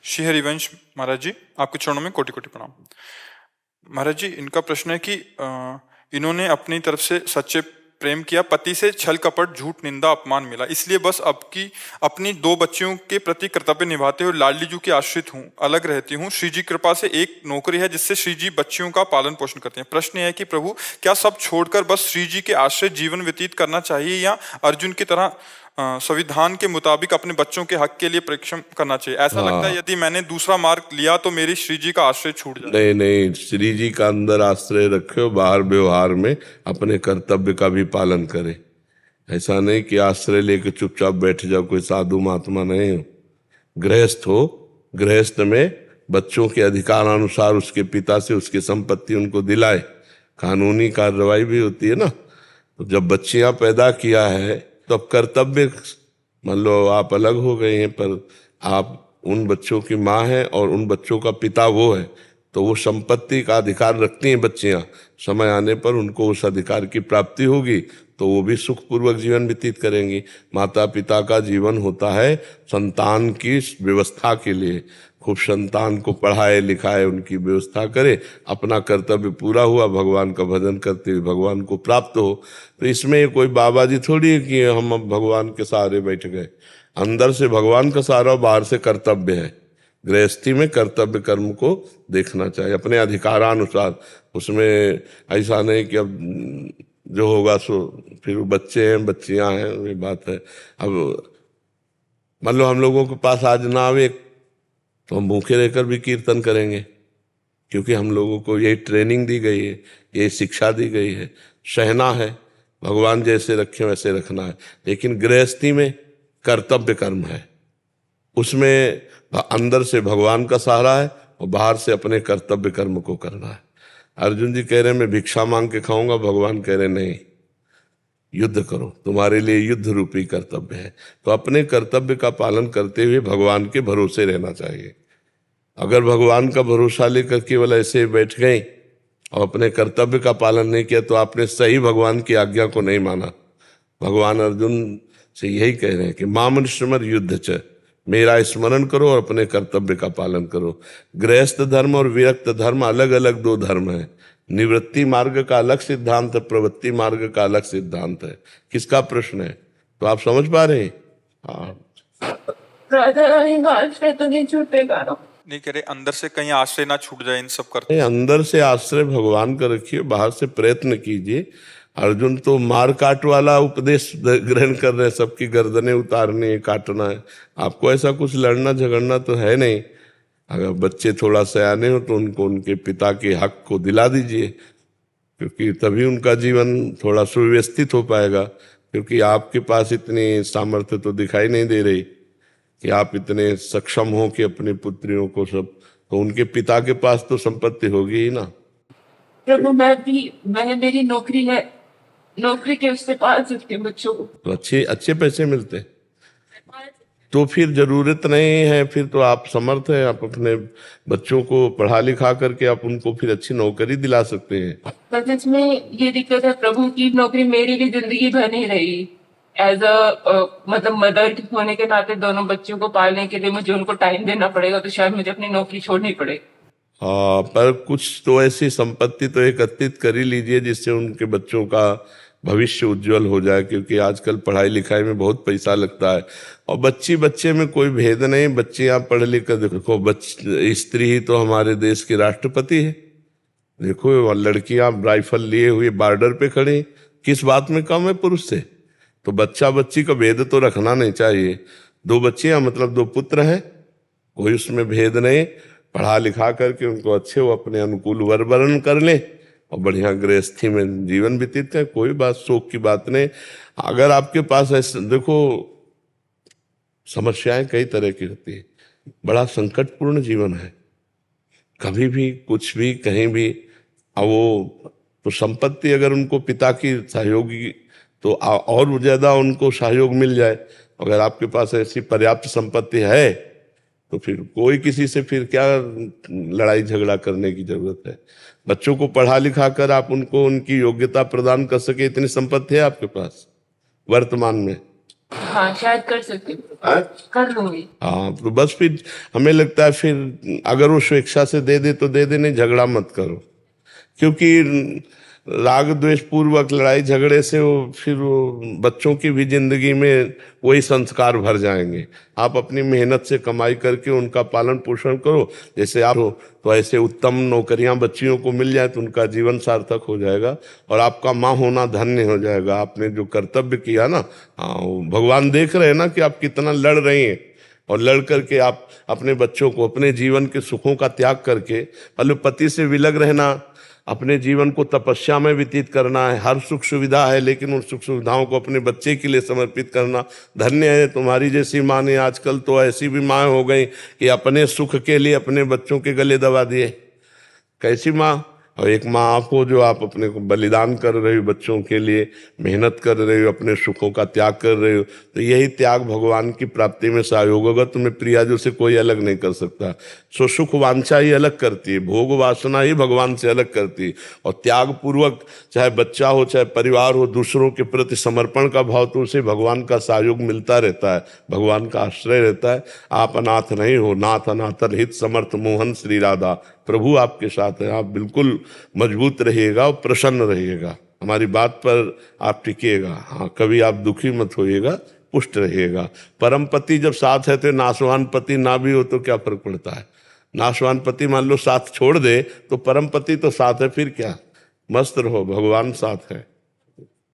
श्री हरिवंश महाराज जी, आपके चरणों में कोटि कोटि प्रणाम। महाराज जी, इनका प्रश्न है कि इन्होंने अपनी तरफ से सच्चे प्रेम किया, पति से छल कपट झूठ निंदा अपमान मिला, इसलिए बस अपनी दो बच्चियों के प्रति कर्तव्य निभाते हुए लाडली जी की आश्रित हूँ, अलग रहती हूँ। श्री जी कृपा से एक नौकरी है जिससे श्री जी बच्चियों का पालन पोषण करते हैं। प्रश्न है कि प्रभु, क्या सब छोड़कर बस श्री जी के आश्रय जीवन व्यतीत करना चाहिए या अर्जुन की तरह संविधान के मुताबिक अपने बच्चों के हक के लिए परिश्रम करना चाहिए? ऐसा लगता है यदि मैंने दूसरा मार्ग लिया तो मेरी श्री जी का आश्रय छूट जाए। नहीं नहीं, श्री जी का अंदर आश्रय रखे, बाहर व्यवहार में अपने कर्तव्य का भी पालन करे। ऐसा नहीं कि आश्रय लेके चुपचाप बैठ जाओ, कोई साधु महात्मा नहीं हो। गृहस्थ हो, गृहस्थ में बच्चों के अधिकारानुसार उसके पिता से उसकी संपत्ति उनको दिलाए, कानूनी कार्रवाई भी होती है ना। तो जब बच्चियां पैदा किया है तो अब कर्तव्य, मान लो आप अलग हो गए हैं पर आप उन बच्चों की माँ है और उन बच्चों का पिता वो है, तो वो संपत्ति का अधिकार रखती हैं बच्चियां। समय आने पर उनको उस अधिकार की प्राप्ति होगी तो वो भी सुखपूर्वक जीवन व्यतीत करेंगी। माता पिता का जीवन होता है संतान की व्यवस्था के लिए, खूब संतान को पढ़ाए लिखाए, उनकी व्यवस्था करे, अपना कर्तव्य पूरा हुआ, भगवान का भजन करते हुए भगवान को प्राप्त हो। तो इसमें कोई बाबा जी थोड़ी है कि हम अब भगवान के सहारे बैठ गए। अंदर से भगवान का सहारा, बाहर से कर्तव्य है। गृहस्थी में कर्तव्य कर्म को देखना चाहिए अपने अधिकारानुसार। उसमें ऐसा नहीं कि अब जो होगा सो, फिर बच्चे हैं बच्चियां हैं, ये बात है। अब मान लो हम लोगों के पास आज ना आवे तो हम भूखे रहकर भी कीर्तन करेंगे, क्योंकि हम लोगों को यही ट्रेनिंग दी गई है, यही शिक्षा दी गई है। सहना है, भगवान जैसे रखे वैसे रखना है। लेकिन गृहस्थी में कर्तव्य कर्म है, उसमें अंदर से भगवान का सहारा है और बाहर से अपने कर्तव्य कर्म को करना है। अर्जुन जी कह रहे हैं मैं भिक्षा मांग के खाऊंगा, भगवान कह रहे नहीं, युद्ध करो, तुम्हारे लिए युद्ध रूपी कर्तव्य है। तो अपने कर्तव्य का पालन करते हुए भगवान के भरोसे रहना चाहिए। अगर भगवान का भरोसा लेकर केवल ऐसे बैठ गए और अपने कर्तव्य का पालन नहीं किया तो आपने सही भगवान की आज्ञा को नहीं माना। भगवान अर्जुन से यही कह रहे हैं कि माम स्मर युद्ध च, मेरा स्मरण करो और अपने कर्तव्य का पालन करो। गृहस्थ धर्म और विरक्त धर्म अलग अलग दो धर्म है। निवृत्ति मार्ग का अलग सिद्धांत है, प्रवृत्ति मार्ग का अलग सिद्धांत है। किसका प्रश्न है तो आप समझ पा रहे हैं? आश्रय तो नहीं छूटेगा, नहीं कह रहे अंदर से कहीं आश्रय ना छूट जाए इन सब करते। अंदर से आश्रय भगवान का रखिए, बाहर से प्रयत्न कीजिए। अर्जुन तो मार काट वाला उपदेश ग्रहण कर रहे हैं, सबकी गर्दनें उतारनी है, काटना है। आपको ऐसा कुछ लड़ना झगड़ना तो है नहीं। अगर बच्चे थोड़ा सयाने हो तो उनको उनके पिता के हक को दिला दीजिए, क्योंकि तभी उनका जीवन थोड़ा सुव्यवस्थित हो पाएगा। क्योंकि आपके पास इतनी सामर्थ्य तो दिखाई नहीं दे रही कि आप इतने सक्षम हो कि अपनी पुत्रियों को सब, तो उनके पिता के पास तो संपत्ति होगी ही ना। प्रभु मेरी नौकरी है, नौकरी के उससे पाल सकते हैं बच्चों को, तो अच्छे पैसे मिलते हैं, तो फिर जरूरत नहीं है। फिर तो आप समर्थ हैं, आप अपने बच्चों को पढ़ा लिखा करके आप उनको फिर अच्छी नौकरी दिला सकते हैं। बस इसमें ये दिक्कत है प्रभु की नौकरी मेरी भी जिंदगी भर नहीं रही। एज अ मतलब मदर होने के नाते दोनों बच्चों को पालने के लिए मुझे उनको टाइम देना पड़ेगा, तो शायद मुझे अपनी नौकरी छोड़नी पड़े। हाँ, पर कुछ तो ऐसी संपत्ति तो एकत्रित कर ही लीजिए जिससे उनके बच्चों का भविष्य उज्जवल हो जाए। क्योंकि आजकल पढ़ाई लिखाई में बहुत पैसा लगता है और बच्चे में कोई भेद नहीं। बच्चियां पढ़ लिख कर देखो, स्त्री ही तो हमारे देश की राष्ट्रपति है। देखो लड़कियां राइफल लिए हुए बॉर्डर पे खड़ी, किस बात में कम है पुरुष से? तो बच्ची का भेद तो रखना नहीं चाहिए। दो बच्चियां मतलब दो पुत्र हैं, कोई उसमें भेद नहीं। पढ़ा लिखा करके उनको अच्छे वो अपने अनुकूल वर वर्ण कर ले और बढ़िया गृहस्थी में जीवन व्यतीत करें, कोई बात शोक की बात नहीं। अगर आपके पास ऐसे देखो, समस्याएं कई तरह की होती है, बड़ा संकटपूर्ण जीवन है, कभी भी कुछ भी कहीं भी। अब वो तो संपत्ति अगर उनको पिता की सहयोगी तो और ज्यादा उनको सहयोग मिल जाए। अगर आपके पास ऐसी पर्याप्त संपत्ति है तो फिर कोई किसी से फिर क्या लड़ाई झगड़ा करने की जरूरत है। बच्चों को पढ़ा लिखा कर आप उनको उनकी योग्यता प्रदान कर सके, इतनी संपत्ति है आपके पास वर्तमान में। हाँ शायद कर सकती हूँ, हाँ? कर लूंगी। हाँ, तो बस फिर हमें लगता है फिर अगर वो स्वेच्छा से दे दे तो दे दे, नहीं झगड़ा मत करो, क्योंकि राग द्वेष पूर्वक लड़ाई झगड़े से वो बच्चों की भी जिंदगी में वही संस्कार भर जाएंगे। आप अपनी मेहनत से कमाई करके उनका पालन पोषण करो, जैसे आप हो तो ऐसे उत्तम नौकरियां बच्चियों को मिल जाए तो उनका जीवन सार्थक हो जाएगा और आपका माँ होना धन्य हो जाएगा। आपने जो कर्तव्य किया ना, हाँ, वो भगवान देख रहे हैं ना कि आप कितना लड़ रही हैं, और लड़ करके आप अपने बच्चों को, अपने जीवन के सुखों का त्याग करके, मतलब पति से विलग रहना, अपने जीवन को तपस्या में व्यतीत करना है, हर सुख सुविधा है लेकिन उन सुख सुविधाओं को अपने बच्चे के लिए समर्पित करना। धन्य है तुम्हारी जैसी माँ ने। आजकल तो ऐसी भी माँ हो गई कि अपने सुख के लिए अपने बच्चों के गले दबा दिए। कैसी माँ? और एक माँ आप हो जो आप अपने को बलिदान कर रहे हो, बच्चों के लिए मेहनत कर रहे हो, अपने सुखों का त्याग कर रहे हो, तो यही त्याग भगवान की प्राप्ति में सहयोग होगा। तुम्हें प्रियाजों से कोई अलग नहीं कर सकता। सो सुख वांछा ही अलग करती है, भोग वासना ही भगवान से अलग करती है। और त्याग पूर्वक चाहे बच्चा हो चाहे परिवार हो, दूसरों के प्रति समर्पण का भाव, तो उसे भगवान का सहयोग मिलता रहता है, भगवान का आश्रय रहता है। आप अनाथ नहीं हो, नाथ अनाथन हित समर्थ मोहन श्री राधा। प्रभु आपके साथ है, आप बिल्कुल मजबूत रहिएगा और प्रसन्न रहिएगा, हमारी बात पर आप टिकिएगा। हाँ, कभी आप दुखी मत होइएगा, पुष्ट रहिएगा। परम पति जब साथ है तो नाशवान पति ना भी हो तो क्या फर्क पड़ता है। नाशवान पति मान लो साथ छोड़ दे तो परम पति तो साथ है, फिर क्या, मस्त रहो, भगवान साथ है।